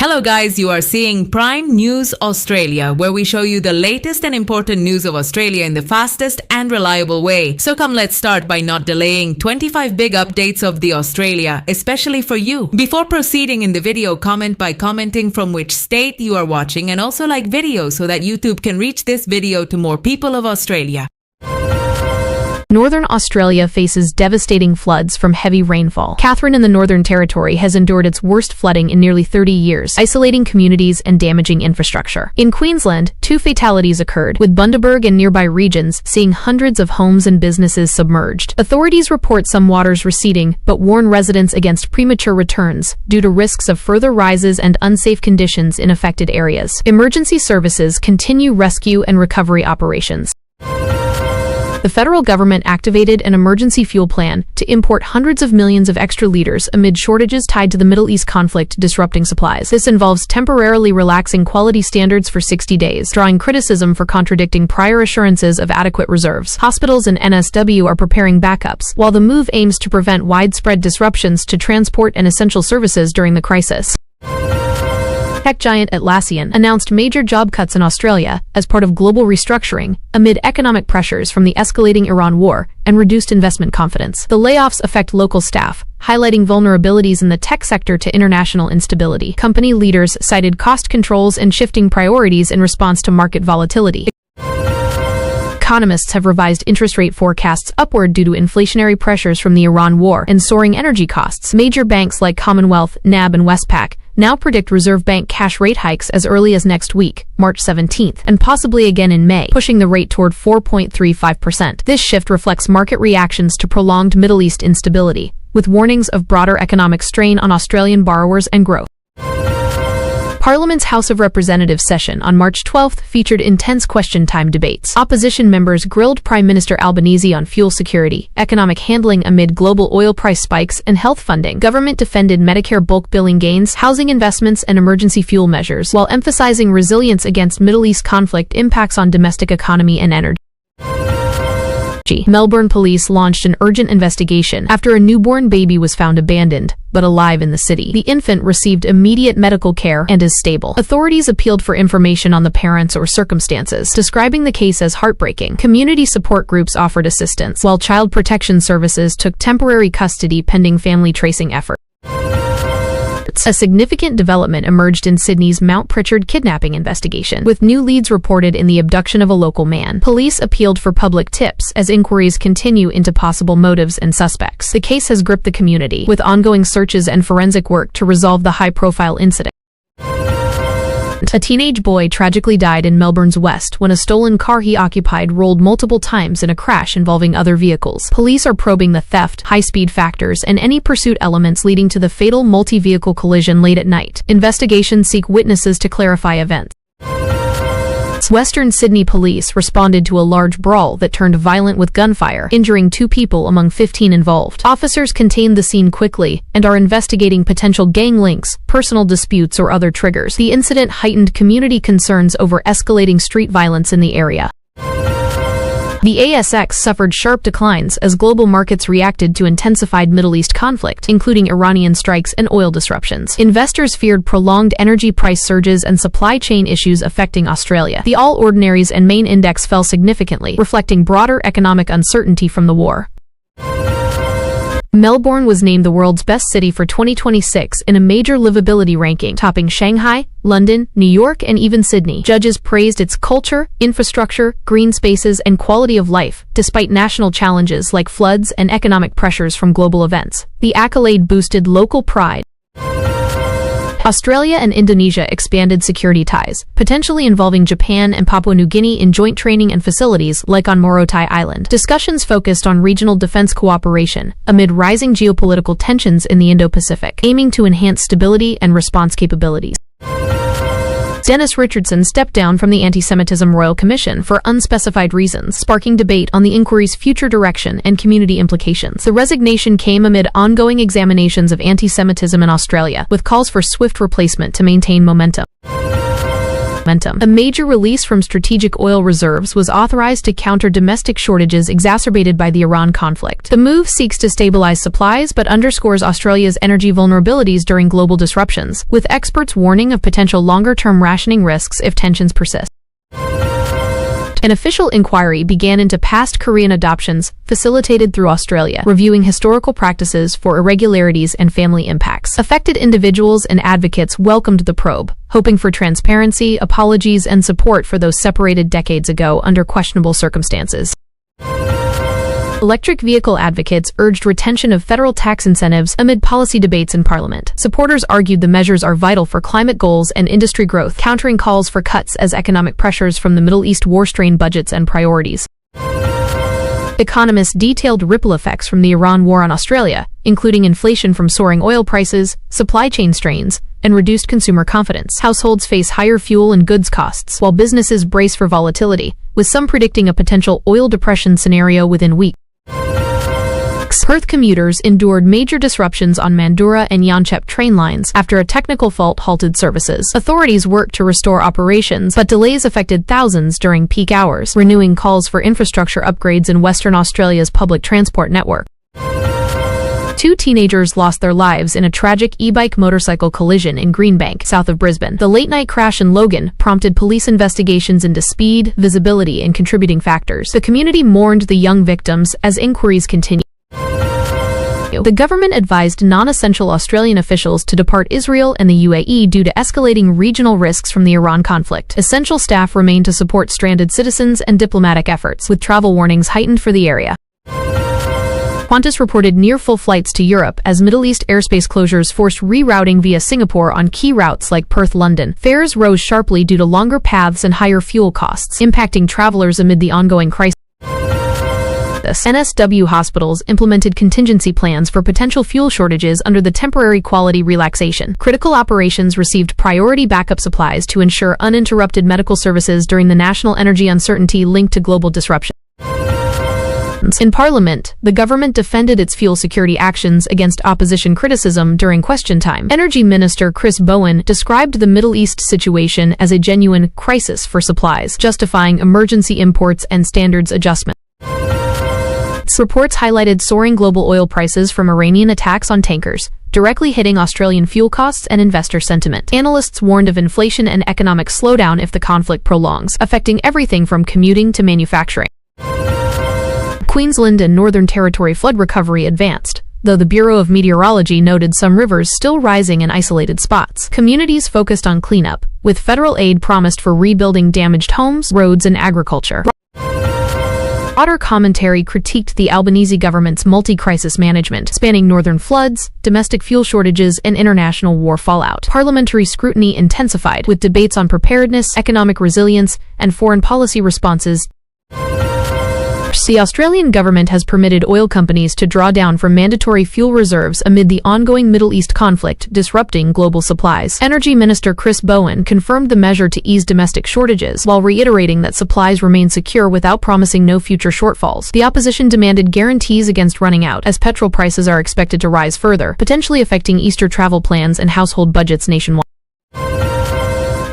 Hello guys, you are seeing Prime News Australia, where we show you the latest and important news of Australia in the fastest and reliable way. So come, let's start by not delaying 25 big updates of the Australia, especially for you. Before proceeding in the video, comment by commenting from which state you are watching, and also like video so that YouTube can reach this video to more people of Australia. Northern Australia faces devastating floods from heavy rainfall. Katherine in the Northern Territory has endured its worst flooding in nearly 30 years, isolating communities and damaging infrastructure. In Queensland, 2 fatalities occurred, with Bundaberg and nearby regions seeing hundreds of homes and businesses submerged. Authorities report some waters receding, but warn residents against premature returns due to risks of further rises and unsafe conditions in affected areas. Emergency services continue rescue and recovery operations. The federal government activated an emergency fuel plan to import hundreds of millions of extra liters amid shortages tied to the Middle East conflict disrupting supplies. This involves temporarily relaxing quality standards for 60 days, drawing criticism for contradicting prior assurances of adequate reserves. Hospitals and NSW are preparing backups, while the move aims to prevent widespread disruptions to transport and essential services during the crisis. Tech giant Atlassian announced major job cuts in Australia as part of global restructuring amid economic pressures from the escalating Iran war and reduced investment confidence. The layoffs affect local staff, highlighting vulnerabilities in the tech sector to international instability. Company leaders cited cost controls and shifting priorities in response to market volatility. Economists have revised interest rate forecasts upward due to inflationary pressures from the Iran war and soaring energy costs. Major banks like Commonwealth, NAB, and Westpac now predict Reserve Bank cash rate hikes as early as next week, March 17th, and possibly again in May, pushing the rate toward 4.35%. This shift reflects market reactions to prolonged Middle East instability, with warnings of broader economic strain on Australian borrowers and growth. Parliament's House of Representatives session on March 12th featured intense question time debates. Opposition members grilled Prime Minister Albanese on fuel security, economic handling amid global oil price spikes, and health funding. Government defended Medicare bulk billing gains, housing investments, and emergency fuel measures, while emphasizing resilience against Middle East conflict impacts on domestic economy and energy. Melbourne police launched an urgent investigation after a newborn baby was found abandoned, but alive in the city. The infant received immediate medical care and is stable. Authorities appealed for information on the parents or circumstances, describing the case as heartbreaking. Community support groups offered assistance, while Child Protection Services took temporary custody pending family tracing efforts. A significant development emerged in Sydney's Mount Pritchard kidnapping investigation, with new leads reported in the abduction of a local man. Police appealed for public tips as inquiries continue into possible motives and suspects. The case has gripped the community, with ongoing searches and forensic work to resolve the high-profile incident. A teenage boy tragically died in Melbourne's west when a stolen car he occupied rolled multiple times in a crash involving other vehicles. Police are probing the theft, high-speed factors, and any pursuit elements leading to the fatal multi-vehicle collision late at night. Investigations seek witnesses to clarify events. Western Sydney police responded to a large brawl that turned violent with gunfire, injuring 2 people among 15 involved. Officers contained the scene quickly and are investigating potential gang links, personal disputes, or other triggers. The incident heightened community concerns over escalating street violence in the area. The ASX suffered sharp declines as global markets reacted to intensified Middle East conflict, including Iranian strikes and oil disruptions. Investors feared prolonged energy price surges and supply chain issues affecting Australia. The All Ordinaries and Main Index fell significantly, reflecting broader economic uncertainty from the war. Melbourne was named the world's best city for 2026 in a major livability ranking, topping Shanghai, London, New York, and even Sydney. Judges praised its culture, infrastructure, green spaces, and quality of life, despite national challenges like floods and economic pressures from global events. The accolade boosted local pride. Australia and Indonesia expanded security ties, potentially involving Japan and Papua New Guinea in joint training and facilities like on Morotai Island. Discussions focused on regional defense cooperation amid rising geopolitical tensions in the Indo-Pacific, aiming to enhance stability and response capabilities. Dennis Richardson stepped down from the Anti-Semitism Royal Commission for unspecified reasons, sparking debate on the inquiry's future direction and community implications. The resignation came amid ongoing examinations of anti-Semitism in Australia, with calls for swift replacement to maintain momentum. momentum. A major release from strategic oil reserves was authorized to counter domestic shortages exacerbated by the Iran conflict. The move seeks to stabilize supplies but underscores Australia's energy vulnerabilities during global disruptions, with experts warning of potential longer-term rationing risks if tensions persist. An official inquiry began into past Korean adoptions facilitated through Australia, reviewing historical practices for irregularities and family impacts. Affected individuals and advocates welcomed the probe, hoping for transparency, apologies, and support for those separated decades ago under questionable circumstances. Electric vehicle advocates urged retention of federal tax incentives amid policy debates in Parliament. Supporters argued the measures are vital for climate goals and industry growth, countering calls for cuts as economic pressures from the Middle East war strain budgets and priorities. Economists detailed ripple effects from the Iran war on Australia, including inflation from soaring oil prices, supply chain strains, and reduced consumer confidence. Households face higher fuel and goods costs, while businesses brace for volatility, with some predicting a potential oil depression scenario within weeks. Perth commuters endured major disruptions on Mandurah and Yanchep train lines after a technical fault halted services. Authorities worked to restore operations, but delays affected thousands during peak hours, renewing calls for infrastructure upgrades in Western Australia's public transport network. Two teenagers lost their lives in a tragic e-bike motorcycle collision in Greenbank, south of Brisbane. The late-night crash in Logan prompted police investigations into speed, visibility, and contributing factors. The community mourned the young victims as inquiries continue. The government advised non-essential Australian officials to depart Israel and the UAE due to escalating regional risks from the Iran conflict. Essential staff remain to support stranded citizens and diplomatic efforts, with travel warnings heightened for the area. Qantas reported near-full flights to Europe as Middle East airspace closures forced rerouting via Singapore on key routes like Perth-London. Fares rose sharply due to longer paths and higher fuel costs, impacting travelers amid the ongoing crisis. NSW hospitals implemented contingency plans for potential fuel shortages under the temporary quality relaxation. Critical operations received priority backup supplies to ensure uninterrupted medical services during the national energy uncertainty linked to global disruption. In Parliament, the government defended its fuel security actions against opposition criticism during question time. Energy Minister Chris Bowen described the Middle East situation as a genuine crisis for supplies, justifying emergency imports and standards adjustment. Reports highlighted soaring global oil prices from Iranian attacks on tankers, directly hitting Australian fuel costs and investor sentiment. Analysts warned of inflation and economic slowdown if the conflict prolongs, affecting everything from commuting to manufacturing. Queensland and Northern Territory flood recovery advanced, though the Bureau of Meteorology noted some rivers still rising in isolated spots. Communities focused on cleanup, with federal aid promised for rebuilding damaged homes, roads, and agriculture. Broader commentary critiqued the Albanese government's multi-crisis management, spanning northern floods, domestic fuel shortages, and international war fallout. Parliamentary scrutiny intensified, with debates on preparedness, economic resilience, and foreign policy responses. The Australian government has permitted oil companies to draw down from mandatory fuel reserves amid the ongoing Middle East conflict, disrupting global supplies. Energy Minister Chris Bowen confirmed the measure to ease domestic shortages, while reiterating that supplies remain secure without promising no future shortfalls. The opposition demanded guarantees against running out, as petrol prices are expected to rise further, potentially affecting Easter travel plans and household budgets nationwide.